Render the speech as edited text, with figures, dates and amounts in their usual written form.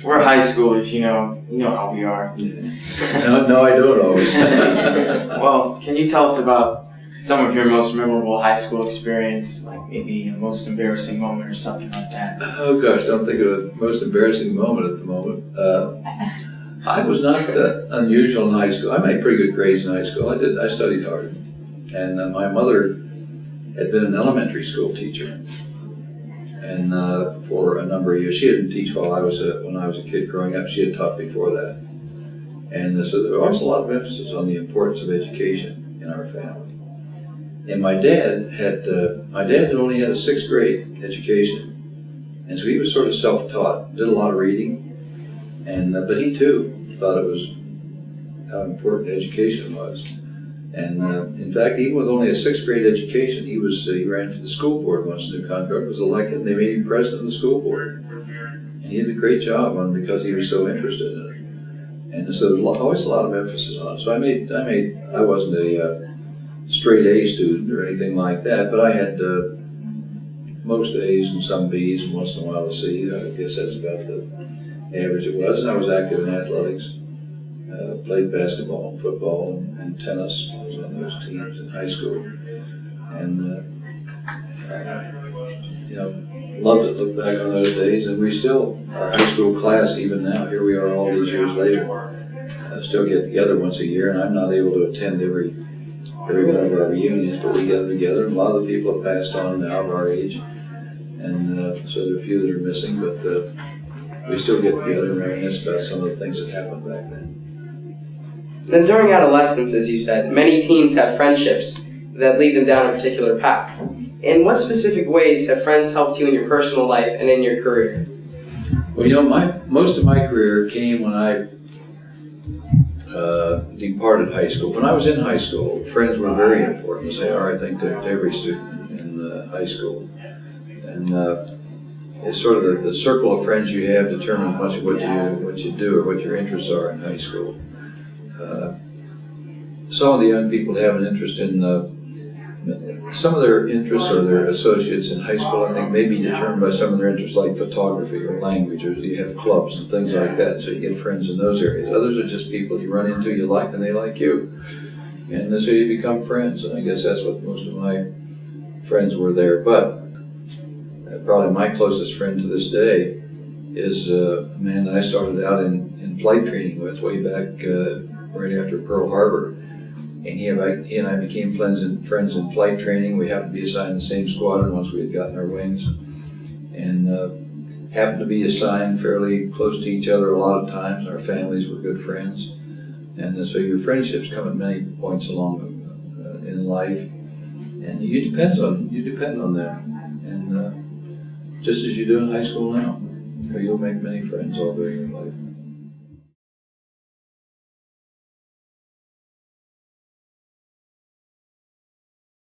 We're high schoolers, you know how we are. No, I don't always. Well, can you tell us about some of your most memorable high school experience, like maybe a most embarrassing moment or something like that? Oh gosh, don't think of a most embarrassing moment at the moment. I was not unusual in high school. I made pretty good grades in high school. I studied hard, and my mother had been an elementary school teacher, and for a number of years, she didn't teach while when I was a kid growing up. She had taught before that, and so there was a lot of emphasis on the importance of education in our family. And my dad had only had a sixth grade education, and so he was sort of self-taught, did a lot of reading, and but he too thought it was how important education was. And in fact, even with only a sixth grade education, he ran for the school board once New Concord was elected, and they made him president of the school board. And he did a great job because he was so interested in it. And so there was always a lot of emphasis on it. So I wasn't a straight A student or anything like that, but I had most A's and some B's and once in a while a C. I guess that's about the average it was. And I was active in athletics. Played basketball, football, and tennis. I was on those teams in high school, and loved it. Look back on those days, and we still, our high school class, even now, here we are all these years later, still get together once a year. And I'm not able to attend every one of our reunions, but we gather together. And a lot of the people have passed on now of our age, and so there are a few that are missing, but we still get together and reminisce about some of the things that happened back then. Then during adolescence, as you said, many teens have friendships that lead them down a particular path. In what specific ways have friends helped you in your personal life and in your career? Well, most of my career came when I departed high school. When I was in high school, friends were very important, as they are, I think, to every student in high school. And it's sort of the circle of friends you have determines much of what you do or what your interests are in high school. Some of the young people have an interest in some of their interests or their associates in high school, I think, may be determined by some of their interests like photography or language, or you have clubs and things like that, so you get friends in those areas. Others are just people you run into, you like, and they like you. And so you become friends, and I guess that's what most of my friends were there. But probably my closest friend to this day is a man that I started out in flight training with way back right after Pearl Harbor. And he and I became friends in flight training. We happened to be assigned the same squadron once we had gotten our wings, and happened to be assigned fairly close to each other a lot of times. Our families were good friends, and so your friendships come at many points along in life, and you depend on them, and just as you do in high school now, you'll make many friends all during your life.